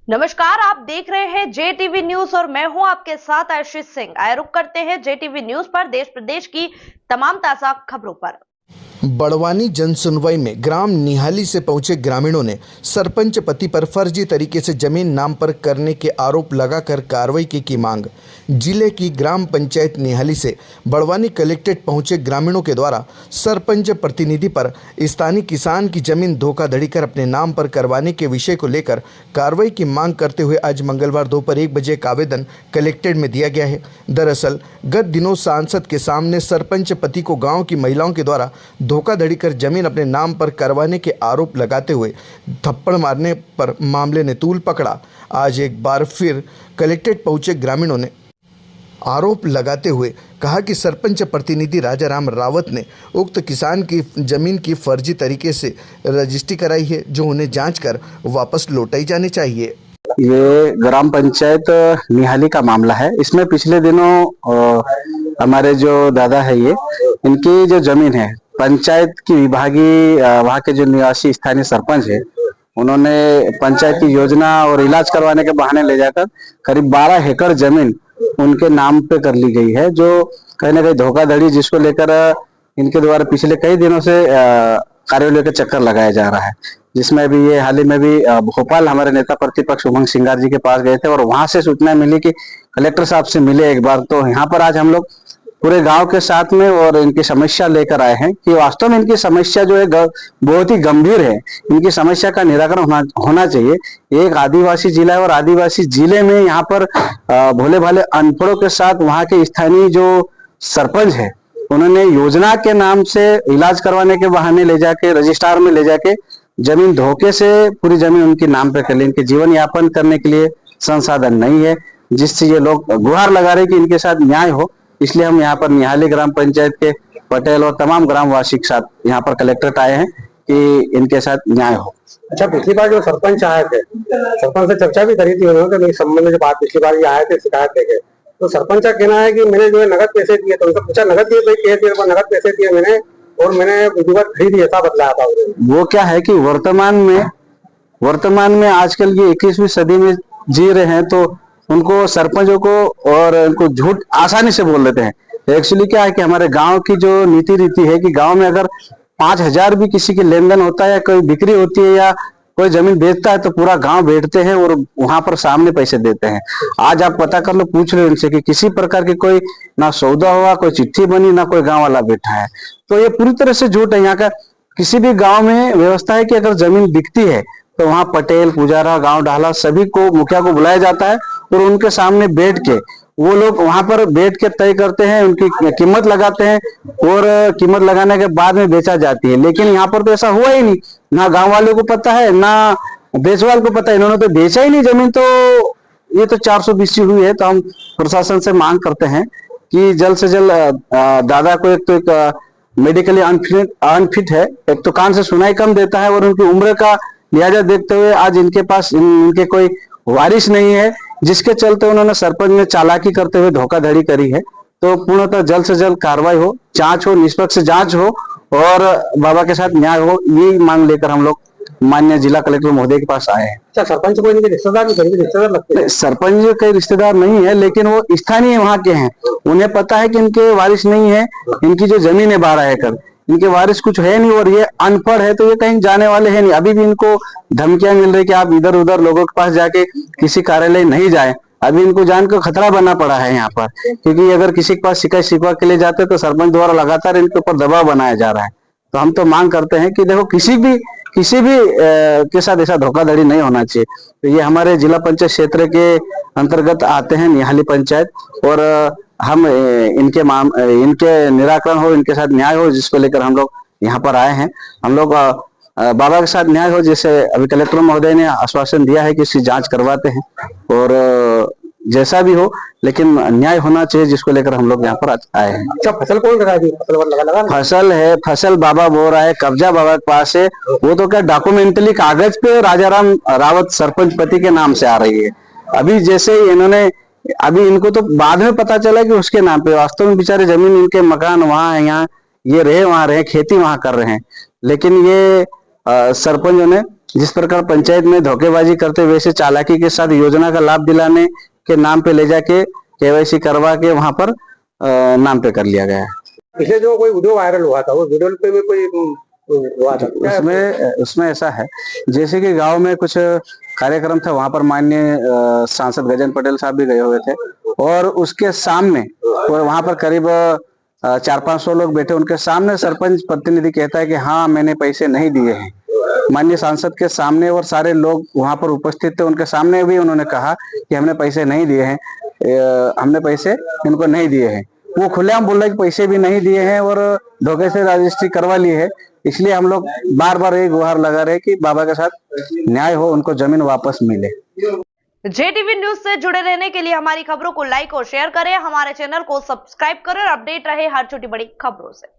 नमस्कार, आप देख रहे हैं JTV न्यूज और मैं हूं आपके साथ आशीष सिंह। आइए रुक करते हैं JTV न्यूज पर देश प्रदेश की तमाम ताजा खबरों पर। बड़वानी जन सुनवाई में ग्राम निहाली से पहुंचे ग्रामीणों ने सरपंच पति पर फर्जी तरीके से जमीन नाम पर करने के आरोप लगाकर कार्रवाई की मांग। जिले की ग्राम पंचायत निहाली से बड़वानी कलेक्ट्रेट पहुंचे ग्रामीणों के द्वारा सरपंच प्रतिनिधि पर स्थानीय किसान की जमीन धोखाधड़ी कर अपने नाम पर करवाने के विषय को लेकर कार्रवाई की मांग करते हुए आज मंगलवार दोपहर 1 बजे का आवेदन कलेक्ट्रेट में दिया गया है। दरअसल गत दिनों सांसद के सामने सरपंच पति को गाँव की महिलाओं के द्वारा धोखाधड़ी कर जमीन अपने नाम पर करवाने के आरोप लगाते हुए थप्पड़ मारने पर मामले ने तूल पकड़ा। आज एक बार फिर कलेक्ट्रेट पहुंचे ग्रामीणों ने आरोप लगाते हुए कहा कि सरपंच प्रतिनिधि राजाराम रावत ने उक्त किसान की जमीन की फर्जी तरीके से रजिस्ट्री कराई है, जो उन्हें जांच कर वापस लौटाई जानी चाहिए। ये ग्राम पंचायत निहाली का मामला है। इसमें पिछले दिनों हमारे जो दादा है ये इनकी जो जमीन है पंचायत की विभागीय वहाँ के जो निवासी स्थानीय सरपंच है उन्होंने पंचायत की योजना और इलाज करवाने के बहाने ले जाकर करीब 12 एकड़ जमीन उनके नाम पे कर ली गई है, जो कहीं ना कहीं धोखाधड़ी जिसको लेकर इनके द्वारा पिछले कई दिनों से कार्यालय के चक्कर लगाया जा रहा है। जिसमें अभी ये हाल ही में भी भोपाल हमारे नेता प्रतिपक्ष उमंग सिंगार जी के पास गए थे और वहां से सूचना मिली कि कलेक्टर साहब से मिले एक बार। तो यहाँ पर आज हम लोग पूरे गांव के साथ में और इनकी समस्या लेकर आए हैं कि वास्तव में इनकी समस्या जो है बहुत ही गंभीर है। इनकी समस्या का निराकरण होना चाहिए। एक आदिवासी जिला है और आदिवासी जिले में यहाँ पर भोले भाले अनपढ़ों के साथ वहाँ के स्थानीय जो सरपंच है उन्होंने योजना के नाम से इलाज करवाने के बहाने ले जाके रजिस्ट्रार में ले जाके जमीन धोखे से पूरी जमीन उनके नाम पे कर ली। इनके जीवन यापन करने के लिए संसाधन नहीं है, जिससे ये लोग गुहार लगा रहे कि इनके साथ न्याय हो। इसलिए हम यहाँ पर निहाली ग्राम पंचायत के पटेल और तमाम ग्रामवासी के साथ यहाँ पर कलेक्ट्रेट आए हैं कि इनके साथ न्याय हो। अच्छा, पिछली बार जो सरपंच आए थे, सरपंच से चर्चा भी करी थी उन्होंने मेरे संबंध में। जो बात पिछली बार ये आए थे शिकायत लेके, तो सरपंच का कहना है कि मैंने जो है नगद पैसे दिए। तो उनसे पूछा नगद दिए, भाई नगद पैसे दिए मैंने और मैंने विधिवत खरीदी, ऐसा बतलाया था। वो क्या है कि वर्तमान में आजकल की 21वीं सदी में जी रहे हैं, तो उनको सरपंचों को और उनको झूठ आसानी से बोल देते हैं। एक्चुअली क्या है कि हमारे गांव की जो नीति रीति है कि गांव में अगर 5,000 भी किसी की लेन देन होता है या कोई बिक्री होती है या कोई जमीन बेचता है तो पूरा गांव बैठते हैं और वहां पर सामने पैसे देते हैं। आज आप पता कर लो, पूछ लो इनसे कि किसी प्रकार की कोई ना सौदा हुआ, कोई चिट्ठी बनी, ना कोई गांव वाला बैठा है। तो ये पूरी तरह से झूठ है। यहाँ का किसी भी गांव में व्यवस्था है कि अगर जमीन बिकती है तो वहां पटेल, पुजारा, गांव ढाला सभी को, मुखिया को बुलाया जाता है और उनके सामने बैठ के वो लोग वहां पर बैठ के तय करते हैं, उनकी कीमत लगाते हैं और कीमत लगाने के बाद में बेचा जाती है। लेकिन यहाँ पर तो ऐसा हुआ ही नहीं। ना गांव वाले को पता है ना बेचवाल को पता है, इन्होंने तो बेचा ही नहीं जमीन। तो ये तो 420 हुई है। तो हम प्रशासन से मांग करते हैं कि जल्द से जल्द दादा को एक मेडिकली अनफिट है, एक तो कान से सुनाई कम देता है और उनकी उम्र का लिहाजा देखते हुए आज इनके पास इनके कोई वारिस नहीं है, जिसके चलते उन्होंने सरपंच में चालाकी करते हुए धोखाधड़ी करी है। तो पूर्णतः जल्द से जल्द कार्रवाई हो, जांच हो, निष्पक्ष जांच हो और बाबा के साथ न्याय हो, ये मांग लेकर हम लोग माननीय जिला कलेक्टर महोदय के पास आए हैं। अच्छा, सरपंच को इनके रिश्तेदार लगते हैं? सरपंच के रिश्तेदार नहीं है, लेकिन वो स्थानीय वहाँ के हैं। उन्हें पता है कि इनके वारिस नहीं है। इनकी जो जमीन है 12 एकड़, इनके वारिस कुछ है नहीं और ये अनपढ़ है, तो ये कहीं जाने वाले हैं नहीं। अभी भी इनको धमकियां मिल रही कि आप इधर उधर लोगों के पास जाके किसी कार्यालय नहीं जाए। अभी इनको जान को खतरा बना पड़ा है यहाँ पर, क्योंकि अगर किसी के पास शिकायत शिकवा के लिए जाते तो सरपंच द्वारा लगातार इनके ऊपर दबाव बनाया जा रहा है। तो हम तो मांग करते हैं कि देखो किसी भी के साथ ऐसा धोखाधड़ी नहीं होना चाहिए। तो ये हमारे जिला पंचायत क्षेत्र के अंतर्गत आते हैं निहाली पंचायत, और हम इनके निराकरण हो, इनके साथ न्याय हो, जिसको लेकर हम लोग यहाँ पर आए हैं। हम लोग बाबा के साथ न्याय हो, जैसे अभी कलेक्टर महोदय ने आश्वासन दिया है कि इसकी जांच करवाते हैं और जैसा भी हो, लेकिन न्याय होना चाहिए, जिसको लेकर हम लोग यहाँ पर आए हैं। अच्छा, फसल कौन लगा दी? फसल है, फसल बाबा बो रहा है, कब्जा बाबा के पास है। वो तो क्या डॉक्यूमेंटली कागज पे राजाराम रावत सरपंच पति के नाम से आ रही है। अभी जैसे अभी इनको तो बाद में पता चला कि उसके नाम पे, वास्तव में बेचारे जमीन, इनके मकान वहां है, यहाँ ये रहे वहां रहे, खेती वहां कर रहे हैं। लेकिन ये सरपंचों ने जिस प्रकार पंचायत में धोखेबाजी करते वैसे चालाकी के साथ योजना का लाभ दिलाने के नाम पे ले जाके केवाईसी करवा के वहां पर नाम पे कर लिया गया है। पिछले जो कोई वीडियो वायरल हुआ था, वो वीडियो पे में कोई हुआ था उसमें ऐसा है, जैसे कि गांव में कुछ कार्यक्रम था, वहां पर माननीय सांसद गजेंद्र पटेल साहब भी गए हुए थे और उसके सामने वहां पर करीब 400-500 लोग बैठे, उनके सामने सरपंच प्रतिनिधि कहता है कि हाँ मैंने पैसे नहीं दिए हैं। माननीय सांसद के सामने और सारे लोग वहां पर उपस्थित थे, उनके सामने भी उन्होंने कहा कि हमने पैसे नहीं दिए हैं, हमने पैसे इनको नहीं दिए हैं। वो खुलेआम बोल रहे कि पैसे भी नहीं दिए हैं और धोखे से रजिस्ट्री करवा ली है। इसलिए हम लोग बार बार एक गुहार लगा रहे कि बाबा के साथ न्याय हो, उनको जमीन वापस मिले। JTV न्यूज से जुड़े रहने के लिए हमारी खबरों को लाइक और शेयर करें, हमारे चैनल को सब्सक्राइब करें और अपडेट रहे हर छोटी बड़ी खबरों से।